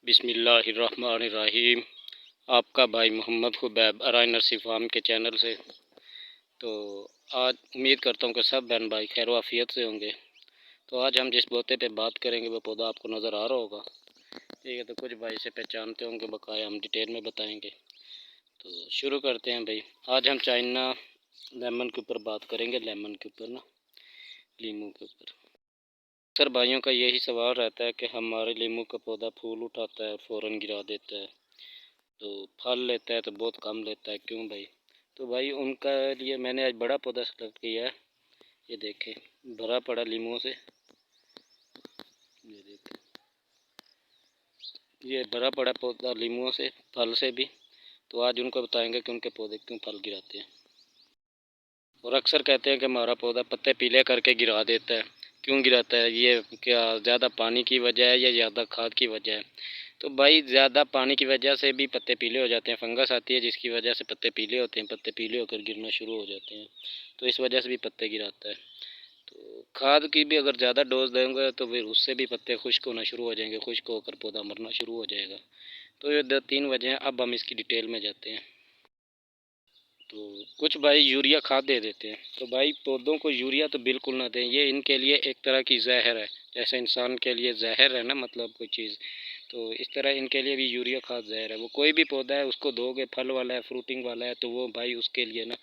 बिस्मिल्लाहिर्रहमानिर्रहीम। आपका भाई मोहम्मद खुबैब अराय नर्सी फार्म के चैनल से। तो आज उम्मीद करता हूँ कि सब बहन भाई खैर वाफियत से होंगे। तो आज हम जिस पौधे पे बात करेंगे वो पौधा आपको नज़र आ रहा होगा, ठीक है। तो कुछ भाई इसे पहचानते होंगे, बकाया हम डिटेल में बताएंगे। तो शुरू करते हैं भाई। आज हम चाइना लेमन के ऊपर बात करेंगे, लेमन के ऊपर ना, लीमू के ऊपर। अक्सर भाइयों का यही सवाल रहता है कि हमारे लीमू का पौधा फूल उठाता है और फ़ौरन गिरा देता है, तो फल लेता है तो बहुत कम लेता है, क्यों भाई? तो भाई उनका लिए मैंने आज बड़ा पौधा सेलेक्ट किया है। ये देखें, भरा पड़ा लीमू से, ये देखें, ये भरा पड़ा पौधा लीमू से, फल से भी। तो आज उनको बताएंगे कि उनके पौधे क्यों फल गिराते हैं। और अक्सर कहते हैं कि हमारा पौधा पत्ते पीले करके गिरा देता है, क्यों गिराता है? ये क्या ज़्यादा पानी की वजह है या ज़्यादा खाद की वजह है? तो भाई ज़्यादा पानी की वजह से भी पत्ते पीले हो जाते हैं, फंगस आती है जिसकी वजह से पत्ते पीले होते हैं, पत्ते पीले होकर गिरना शुरू हो जाते हैं। तो इस वजह से भी पत्ते गिराता है। तो खाद की भी अगर ज़्यादा डोज देंगे तो फिर उससे भी पत्ते खुश्क होना शुरू हो जाएंगे, खुश्क होकर पौधा मरना शुरू हो जाएगा। तो ये 2-3 वजह हैं। अब हम इसकी डिटेल में जाते हैं। तो कुछ भाई यूरिया खाद दे देते हैं। तो भाई पौधों को यूरिया तो बिल्कुल ना दें, ये इनके लिए एक तरह की जहर है। जैसे इंसान के लिए जहर है ना, मतलब कोई चीज़, तो इस तरह इनके लिए भी यूरिया खाद जहर है। वो कोई भी पौधा है उसको दोगे, फल वाला है, फ्रूटिंग वाला है, तो वो भाई उसके लिए ना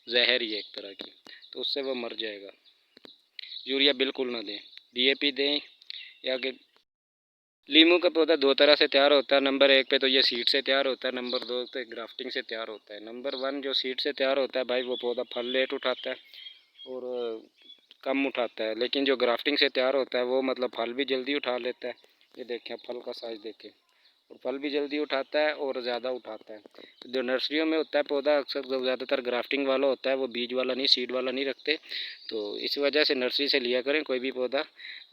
जहर ही है एक तरह की, तो उससे वो मर जाएगा। यूरिया बिल्कुल ना दें, डीएपी दें। या कि लीमू का पौधा दो तरह से तैयार होता है। नंबर 1 पे तो ये सीड से तैयार होता है, नंबर 2 पे ग्राफ्टिंग से तैयार होता है। नंबर 1 जो सीड से तैयार होता है भाई, वो पौधा फल लेट उठाता है और कम उठाता है। लेकिन जो ग्राफ्टिंग से तैयार होता है वो मतलब फल भी जल्दी उठा लेता है। ये देखें, फल का साइज़ देखें, और फल भी जल्दी उठाता है और ज़्यादा उठाता है। तो जो नर्सरियों में होता है पौधा, अक्सर ज़्यादातर ग्राफ्टिंग वाला होता है, वो बीज वाला नहीं, सीड वाला नहीं रखते। तो इस वजह से नर्सरी से लिया करें कोई भी पौधा।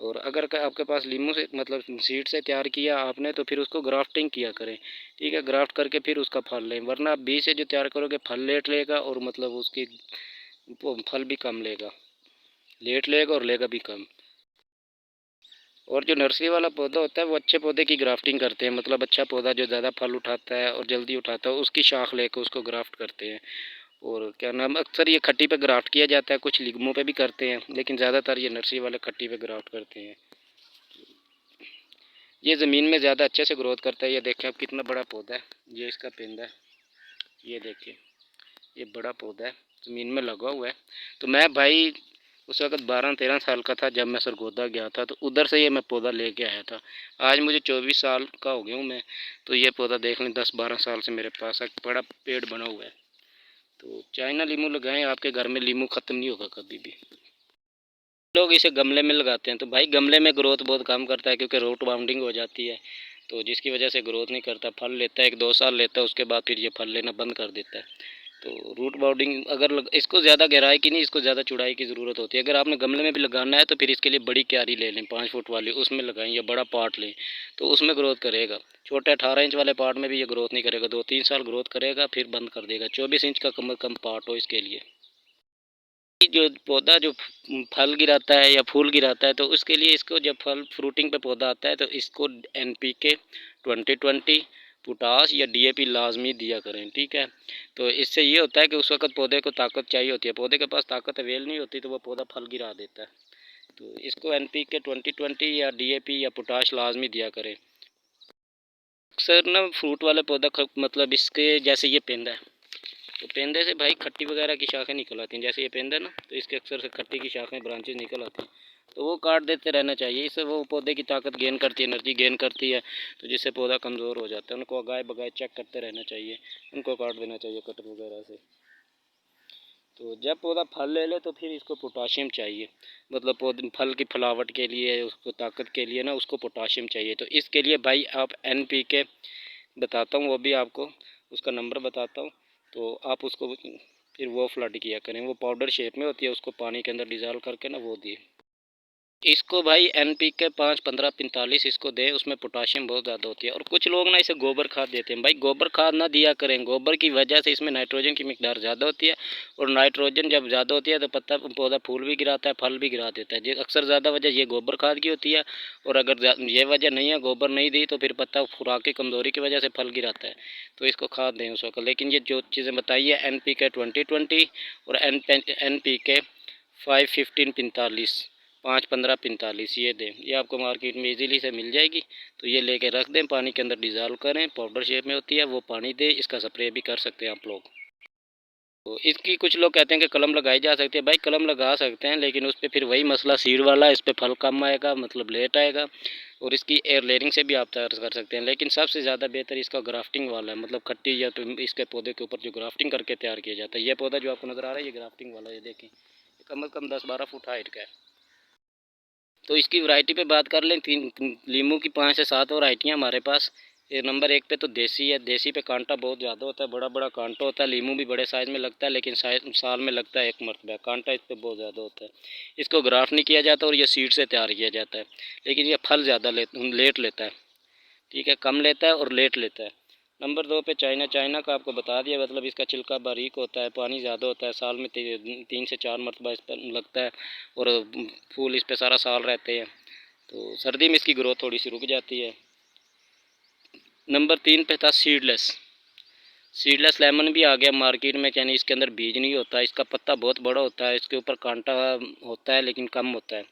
और अगर आपके पास लीमू से मतलब सीड से तैयार किया आपने, तो फिर उसको ग्राफ्टिंग किया करें, ठीक है। ग्राफ्ट करके फिर उसका फल लें, वरना आप बीज से जो तैयार करोगे फल लेट लेगा और मतलब उसकी फल भी कम लेगा, लेट लेगा और लेगा भी कम। और जो नर्सरी वाला पौधा होता है वो अच्छे पौधे की ग्राफ्टिंग करते हैं, मतलब अच्छा पौधा जो ज़्यादा फल उठाता है और जल्दी उठाता है उसकी शाख लेकर उसको ग्राफ्ट करते हैं। और क्या नाम, अक्सर ये खट्टी पे ग्राफ्ट किया जाता है, कुछ लिग्मों पे भी करते हैं, लेकिन ज़्यादातर ये नर्सरी वाले खट्टी पे ग्राफ्ट करते हैं। ये ज़मीन में ज़्यादा अच्छे से ग्रोथ करता है। ये देखें अब कितना बड़ा पौधा है, ये इसका पेंदा है, ये देखिए, ये बड़ा पौधा है, ज़मीन में लगा हुआ है। तो मैं भाई उस वक़्त 12-13 साल का था जब मैं सरगोदा गया था, तो उधर से ये मैं पौधा लेके आया था। आज मुझे 24 साल का हो गया हूँ मैं, तो ये पौधा देख लें 10-12 साल से मेरे पास एक बड़ा पेड़ बना हुआ है। तो चाइना लीमू लगाएं, आपके घर में लीमू ख़त्म नहीं होगा कभी भी। लोग इसे गमले में लगाते हैं, तो भाई गमले में ग्रोथ बहुत कम करता है, क्योंकि रूट बाउंडिंग हो जाती है, तो जिसकी वजह से ग्रोथ नहीं करता। फल लेता है 1-2 साल लेता है, उसके बाद फिर ये फल लेना बंद कर देता है। तो रूट बाउंडिंग अगर इसको ज़्यादा गहराई की नहीं, इसको ज़्यादा चौड़ाई की ज़रूरत होती है। अगर आपने गमले में भी लगाना है तो फिर इसके लिए बड़ी क्यारी ले लें, 5 फुट वाली, उसमें लगाएं, या बड़ा पार्ट लें, तो उसमें ग्रोथ करेगा। छोटे 18 इंच वाले पार्ट में भी ये ग्रोथ नहीं करेगा, 2-3 साल ग्रोथ करेगा फिर बंद कर देगा। 24 इंच का कम से कम पार्ट हो इसके लिए। जो पौधा जो फल गिराता है या फूल गिराता है, तो उसके लिए इसको जब फल फ्रूटिंग पे पौधा आता है तो इसको NPK 20-20 पोटास या DAP लाजमी दिया करें, ठीक है। तो इससे ये होता है कि उस वक्त पौधे को ताकत चाहिए होती है, पौधे के पास ताकत अवेल नहीं होती, तो वो पौधा फल गिरा देता है। तो इसको NPK 20-20 या DAP या पोटाश लाजमी दिया करें। अक्सर ना फ्रूट वाले पौधा मतलब इसके जैसे ये पेंदा है, तो पेंदे से भाई खट्टी वगैरह की शाखें निकल आती हैं। जैसे ये पेंदा है ना, तो इसके अक्सर से खट्टी की शाखें, ब्रांचेज निकल आती हैं, तो वो काट देते रहना चाहिए। इससे वो पौधे की ताकत गेन करती है, एनर्जी गेन करती है, तो जिससे पौधा कमज़ोर हो जाता है। उनको गाय बगाए चेक करते रहना चाहिए, उनको काट देना चाहिए कटर वगैरह से। तो जब पौधा फल ले ले तो फिर इसको पोटाशियम चाहिए, मतलब पौधे फल की फलावट के लिए, उसको ताकत के लिए ना उसको पोटाशियम चाहिए। तो इसके लिए भाई आप NPK बताता हूँ, वो भी आपको उसका नंबर बताता हूँ, तो आप उसको फिर वो फ्लड किया करें। वो पाउडर शेप में होती है, उसको पानी के अंदर डिज़ोल्व करके ना वो दिए। इसको भाई NPK 5, 15, 45 इसको दे, उसमें पोटाशियम बहुत ज़्यादा होती है। और कुछ लोग ना इसे गोबर खाद देते हैं। भाई गोबर खाद ना दिया करें, गोबर की वजह से इसमें नाइट्रोजन की मिकदार ज़्यादा होती है, और नाइट्रोजन जब ज़्यादा होती है तो पत्ता पौधा फूल भी गिराता है, फल भी गिरा देता है। अक्सर ज़्यादा वजह ये गोबर खाद की होती है। और अगर ये वजह नहीं है, गोबर नहीं दी, तो फिर पत्ता खुराक की कमज़ोरी की वजह से फल गिराता है। तो इसको खाद दें उस वक्त। लेकिन ये जो चीज़ें बताई है NPK 20-20 और NPK 5, 15, 45, 5, 15, 45 ये दें। ये आपको मार्केट में इजीली से मिल जाएगी। तो ये लेके रख दें, पानी के अंदर डिज़ोल्व करें, पाउडर शेप में होती है, वो पानी दें। इसका स्प्रे भी कर सकते हैं आप लोग। तो इसकी कुछ लोग कहते हैं कि कलम लगाई जा सकती है। भाई कलम लगा सकते हैं, लेकिन उस पर फिर वही मसला सीड वाला, इस पर फल कम आएगा, मतलब लेट आएगा। और इसकी एयर लेयरिंग से भी आप तैयार कर सकते हैं, लेकिन सबसे ज़्यादा बेहतर इसका ग्राफ्टिंग वाला है, मतलब खट्टी या तो इसके पौधे के ऊपर जो ग्राफ्टिंग करके तैयार किया जाता है। ये पौधा जो आपको नज़र आ रहा है, ये ग्राफ्टिंग वाला है। ये देखें, कम से कम 10-12 फुट हाइट का है। तो इसकी वैरायटी पे बात कर लें, तीन लीमू की 5 से 7 वैरायटियाँ हमारे पास। ये नंबर 1 पे तो देसी है। देसी पे कांटा बहुत ज़्यादा होता है, बड़ा बड़ा कांटा होता है। लीमू भी बड़े साइज़ में लगता है, लेकिन साल में लगता है 1 मरतबा। कांटा इस पर बहुत ज़्यादा होता है। इसको ग्राफ्ट नहीं किया जाता और ये सीड से तैयार किया जाता है, लेकिन ये फल ज़्यादा लेट लेता है। ठीक है, कम लेता है और लेट लेता है। नंबर 2 पे चाइना। चाइना का आपको बता दिया, मतलब इसका छिलका बारीक होता है, पानी ज़्यादा होता है, साल में 3 से 4 मरतबा इस पर लगता है, और फूल इस पर सारा साल रहते हैं। तो सर्दी में इसकी ग्रोथ थोड़ी सी रुक जाती है। नंबर 3 पे था सीडलेस। सीडलेस लेमन भी आ गया मार्केट में, यानी इसके अंदर बीज नहीं होता। इसका पत्ता बहुत बड़ा होता है, इसके ऊपर कांटा होता है लेकिन कम होता है,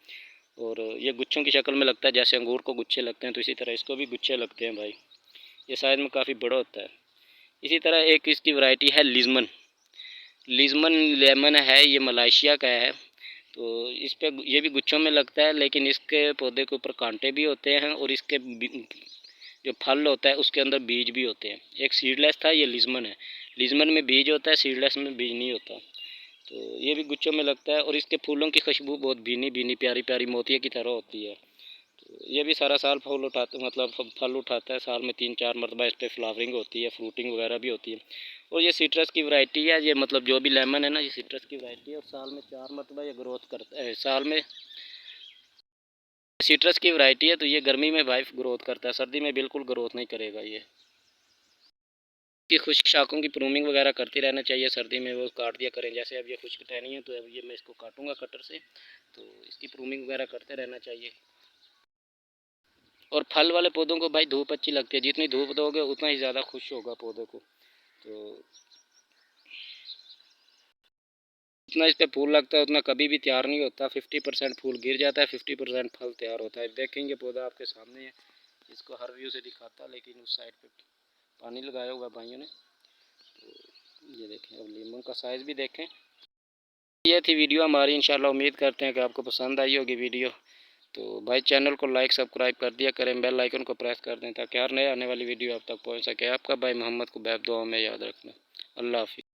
और ये गुच्छों की शक्ल में लगता है, जैसे अंगूर को गुच्छे लगते हैं, तो इसी तरह इसको भी गुच्छे लगते हैं भाई। ये साइज़ में काफ़ी बड़ा होता है। इसी तरह एक इसकी वैरायटी है लिज़मन। लिज़मन लेमन है, ये मलेशिया का है। तो इस पे ये भी गुच्छों में लगता है, लेकिन इसके पौधे के ऊपर कांटे भी होते हैं, और इसके जो फल होता है उसके अंदर बीज भी होते हैं। एक सीडलेस था, ये लिज़मन है। लिज़मन में बीज होता है, सीडलेस में बीज नहीं होता। तो ये भी गुच्छों में लगता है, और इसके फूलों की खुशबू बहुत भीनी भीनी प्यारी प्यारी मोतिया की तरह होती है। तो ये भी सारा साल फूल उठाता, मतलब फल उठाता है। साल में 3-4 मरतबा इस पर फ्लावरिंग होती है, फ्रूटिंग वगैरह भी होती है। और ये सिट्रस की वैरायटी है। ये मतलब जो भी लेमन है ना, ये सिट्रस की वैरायटी है, और साल में 4 मरतबा ये ग्रोथ करता है। साल में सिट्रस की वैरायटी है, तो ये गर्मी में भाई ग्रोथ करता है, सर्दी में बिल्कुल ग्रोथ नहीं करेगा। ये कि खुश्क शाखों की प्रूनिंग वगैरह करती रहना चाहिए। सर्दी में वो काट दिया करें, जैसे अब ये खुश्क टहनी है, तो अब ये मैं इसको काटूंगा कटर से, तो इसकी प्रूनिंग वगैरह करते रहना चाहिए। और फल वाले पौधों को भाई धूप अच्छी लगती है, जितनी धूप दोगे उतना ही ज़्यादा खुश होगा पौधे को। तो जितना इस पर फूल लगता है उतना कभी भी तैयार नहीं होता। 50% फूल गिर जाता है, 50% फल तैयार होता है। देखेंगे पौधा आपके सामने है, इसको हर व्यू से दिखाता, लेकिन उस साइड पे पानी लगाया हुआ भाइयों ने। तो ये देखें, अब लीमू का साइज़ भी देखें। ये थी वीडियो हमारी। इंशाल्लाह उम्मीद करते हैं कि आपको पसंद आई होगी वीडियो। तो भाई चैनल को लाइक सब्सक्राइब कर दिया करें, बेल आइकन को प्रेस कर दें, ताकि हर नए आने वाली वीडियो आप तक पहुंच सके। आपका भाई मोहम्मद को बैब दुआ में याद रखना। अल्लाह हाफिज़।